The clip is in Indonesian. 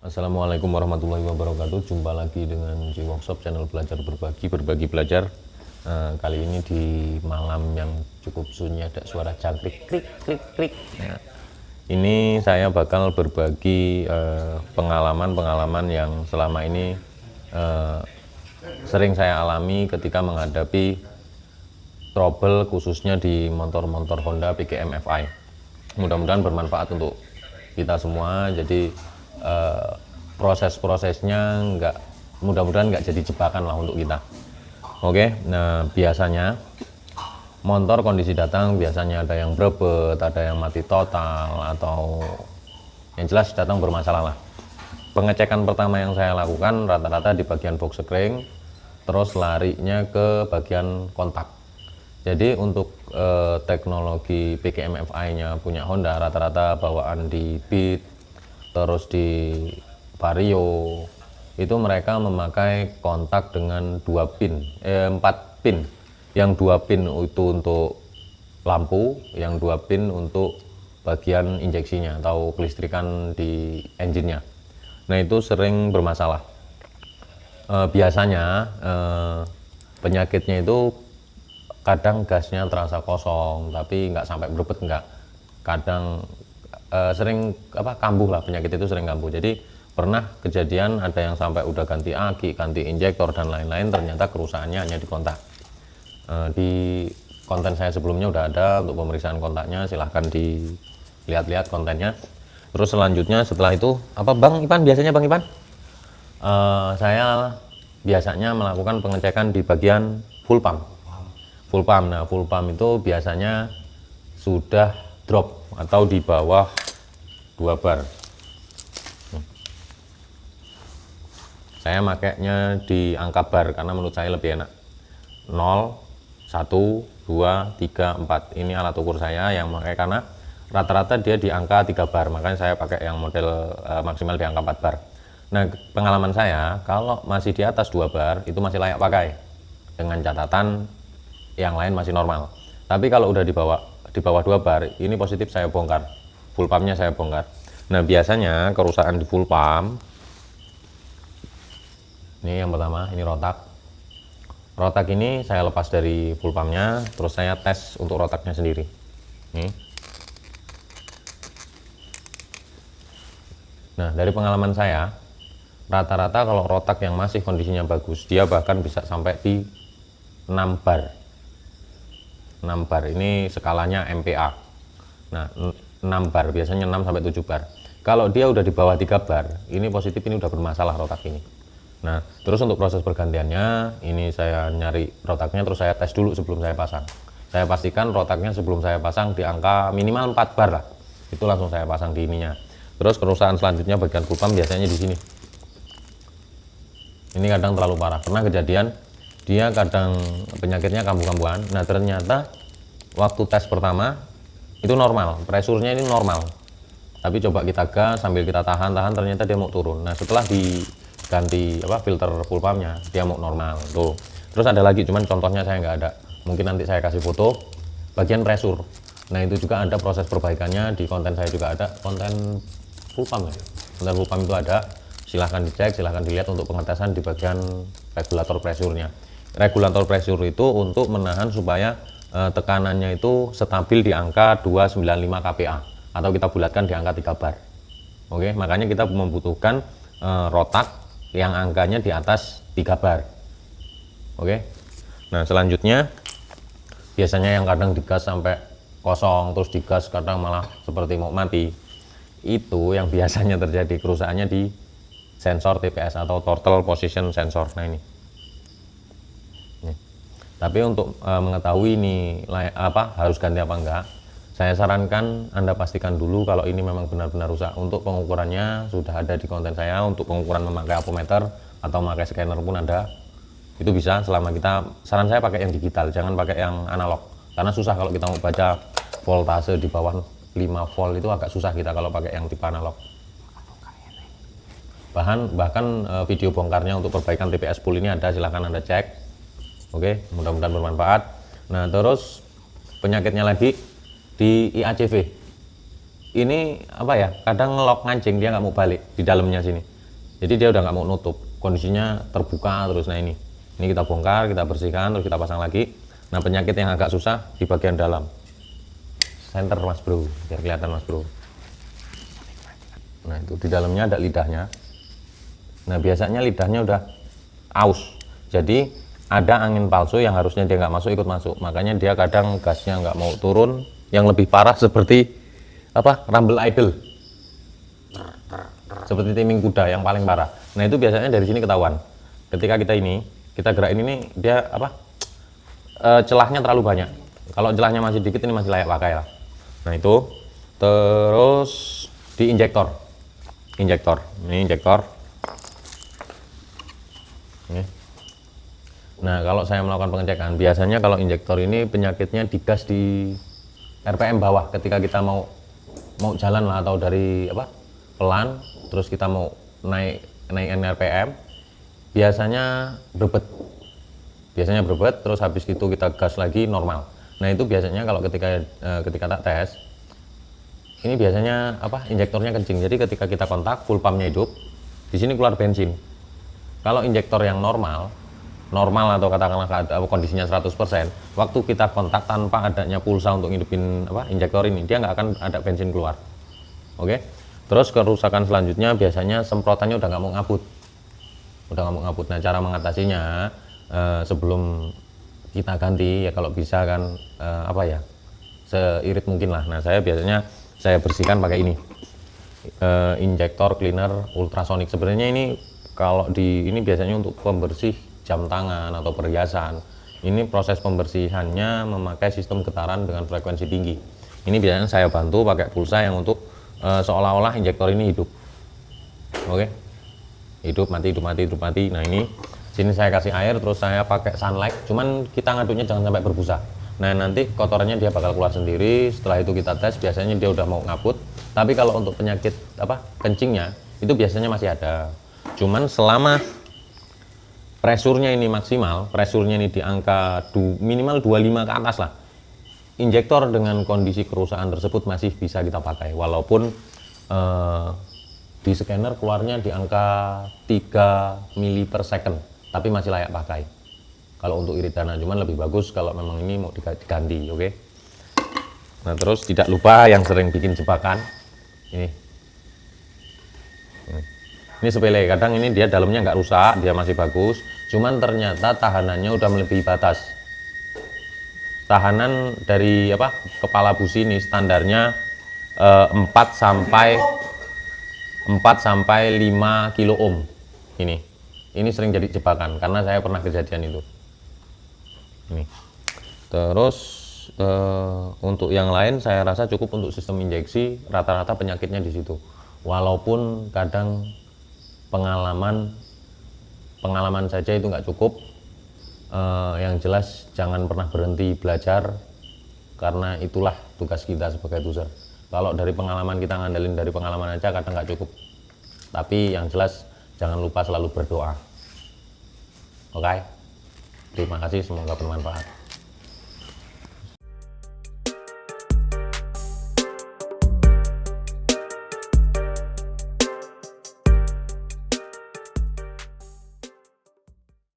Assalamualaikum warahmatullahi wabarakatuh. Jumpa lagi dengan J-Workshop, channel belajar berbagi belajar. Kali ini di malam yang cukup sunyi, ada suara jangkrik krik krik krik. Nah, ini saya bakal berbagi pengalaman yang selama ini sering saya alami ketika menghadapi trouble, khususnya di motor-motor Honda PKM FI. Mudah-mudahan bermanfaat untuk kita semua. Jadi proses-prosesnya mudah-mudahan nggak jadi jebakan lah untuk kita. Oke, nah biasanya motor kondisi datang biasanya ada yang berebet, ada yang mati total, atau yang jelas datang bermasalah lah. Pengecekan pertama yang saya lakukan rata-rata di bagian box spring, terus larinya ke bagian kontak. Jadi untuk teknologi PKM FI-nya punya Honda rata-rata bawaan di Beat, terus di Vario itu mereka memakai kontak dengan 4 pin. Yang 2 pin itu untuk lampu, yang 2 pin untuk bagian injeksinya atau kelistrikan di engine-nya. Nah, itu sering bermasalah. Biasanya penyakitnya itu kadang gasnya terasa kosong, tapi nggak sampai berebet, nggak. Kadang sering kambuh lah, penyakit itu sering kambuh. Jadi pernah kejadian ada yang sampai udah ganti aki, ganti injektor dan lain-lain, ternyata kerusakannya hanya di kontak. Di konten saya sebelumnya udah ada untuk pemeriksaan kontaknya, silahkan dilihat-lihat kontennya. Terus selanjutnya setelah itu Bang Ipan biasanya Bang Ipan? Saya biasanya melakukan pengecekan di bagian full pump. Nah, full pump itu biasanya sudah drop atau di bawah 2 bar. Saya makainya di angka bar karena menurut saya lebih enak. 0, 1, 2, 3, 4. Ini alat ukur saya yang pakai karena rata-rata dia di angka 3 bar, makanya saya pakai yang model maksimal di angka 4 bar. Nah, pengalaman saya kalau masih di atas 2 bar itu masih layak pakai, dengan catatan yang lain masih normal. Tapi kalau udah di bawah 2 bar, ini positif saya bongkar. Full pumpnya saya bongkar. Nah, biasanya kerusakan di full pump, ini yang pertama, ini rotak. Rotak ini saya lepas dari full pumpnya, terus saya tes untuk rotaknya sendiri. Nih. Nah, dari pengalaman saya, rata-rata kalau rotak yang masih kondisinya bagus, dia bahkan bisa sampai di 6 bar. 6 bar ini skalanya MPa. Nah, 6 bar biasanya 6 sampai 7 bar. Kalau dia udah di bawah 3 bar, ini positif, ini udah bermasalah rotak ini. Nah, terus untuk proses pergantiannya, ini saya nyari rotaknya terus saya tes dulu sebelum saya pasang. Saya pastikan rotaknya sebelum saya pasang di angka minimal 4 bar lah. Itu langsung saya pasang di ininya. Terus kerusakan selanjutnya bagian full pump biasanya di sini. Ini kadang terlalu parah. Pernah kejadian dia kadang penyakitnya kambuh-kambuhan. Nah, ternyata waktu tes pertama itu normal, presurnya ini normal, tapi coba kita gas sambil kita tahan ternyata dia mau turun. Nah, setelah diganti filter full pumpnya dia mau normal tuh. Terus ada lagi, cuman contohnya saya nggak ada, mungkin nanti saya kasih foto bagian presur. Nah, itu juga ada proses perbaikannya, di konten saya juga ada, konten full pump ya. Konten full pump itu ada, silahkan dicek, silahkan dilihat untuk pengetesan di bagian regulator presurnya. Regulator presur itu untuk menahan supaya tekanannya itu stabil di angka 295 kPa atau kita bulatkan di angka 3 bar. Oke, makanya kita membutuhkan rotak yang angkanya di atas 3 bar. Oke. Nah, selanjutnya biasanya yang kadang digas sampai kosong, terus digas kadang malah seperti mau mati. Itu yang biasanya terjadi kerusakannya di sensor TPS atau Throttle Position Sensor. Nah, ini. Tapi untuk mengetahui ini harus ganti apa enggak, saya sarankan Anda pastikan dulu kalau ini memang benar-benar rusak. Untuk pengukurannya sudah ada di konten saya, untuk pengukuran memakai apometer atau memakai scanner pun ada. Itu bisa, selama saran saya pakai yang digital, jangan pakai yang analog. Karena susah kalau kita mau baca voltase di bawah 5 volt, itu agak susah kita kalau pakai yang tipe analog. Bahkan video bongkarnya untuk perbaikan TPS full ini ada, silahkan Anda cek. Oke, mudah-mudahan bermanfaat. Nah, terus penyakitnya lagi di IACV. Ini kadang ngelok ngancing, dia nggak mau balik di dalamnya sini. Jadi dia udah nggak mau nutup, kondisinya terbuka terus. Nah ini kita bongkar, kita bersihkan, terus kita pasang lagi. Nah penyakit yang agak susah di bagian dalam, center mas bro, biar kelihatan mas bro. Nah itu di dalamnya ada lidahnya. Nah biasanya lidahnya udah aus, jadi ada angin palsu yang harusnya dia nggak masuk ikut masuk, makanya dia kadang gasnya nggak mau turun. Yang lebih parah seperti apa, rumble idle, seperti timing kuda yang paling parah. Nah itu biasanya dari sini ketahuan. Ketika kita gerakin ini dia apa, celahnya terlalu banyak. Kalau celahnya masih dikit ini masih layak pakai lah. Nah itu terus di injektor ini injektor. Nah kalau saya melakukan pengecekan, biasanya kalau injektor ini penyakitnya digas di RPM bawah. Ketika kita mau jalan lah, atau dari apa pelan terus kita mau naikin RPM, biasanya berbet terus habis itu kita gas lagi normal. Nah itu biasanya kalau ketika tak tes ini biasanya apa, injektornya kencing. Jadi ketika kita kontak full pumpnya hidup, di sini keluar bensin. Kalau injektor yang normal atau katakanlah kondisinya 100%, waktu kita kontak tanpa adanya pulsa untuk hidupin apa injektor ini, dia nggak akan ada bensin keluar. Oke. Terus kerusakan selanjutnya biasanya semprotannya udah nggak mau ngabut. Nah cara mengatasinya sebelum kita ganti ya kalau bisa kan apa ya, seirit mungkin lah. Nah saya biasanya bersihkan pakai ini injektor cleaner ultrasonic. Sebenarnya ini kalau ini biasanya untuk pembersih jam tangan atau perhiasan. Ini proses pembersihannya memakai sistem getaran dengan frekuensi tinggi. Ini biasanya saya bantu pakai pulsa yang untuk seolah-olah injektor ini hidup. Oke. Hidup mati. Nah ini sini saya kasih air, terus saya pakai sunlight. Cuman kita ngaduknya jangan sampai berbusa. Nah nanti kotorannya dia bakal keluar sendiri. Setelah itu kita tes, biasanya dia udah mau ngaput. Tapi kalau untuk penyakit apa kencingnya itu biasanya masih ada. Cuman selama presurnya ini maksimal, presurnya ini di angka minimal 25 ke atas lah, injektor dengan kondisi kerusakan tersebut masih bisa kita pakai. Walaupun di scanner keluarnya di angka 3 mili per second, tapi masih layak pakai kalau untuk iritana. Cuman lebih bagus kalau memang ini mau diganti. Oke. Nah terus tidak lupa yang sering bikin jebakan ini sepele, kadang ini dia dalamnya nggak rusak, dia masih bagus, cuman ternyata tahanannya udah melebihi batas. Tahanan dari apa kepala busi ini standarnya 4 sampai 5 kilo ohm. Ini sering jadi jebakan karena saya pernah kejadian itu. Ini terus untuk yang lain saya rasa cukup untuk sistem injeksi, rata-rata penyakitnya di situ. Walaupun kadang pengalaman saja itu nggak cukup. Yang jelas jangan pernah berhenti belajar, karena itulah tugas kita sebagai tuzer. Kalau dari pengalaman kita ngandelin dari pengalaman aja kadang nggak cukup, tapi yang jelas jangan lupa selalu berdoa. Oke, terima kasih, semoga bermanfaat.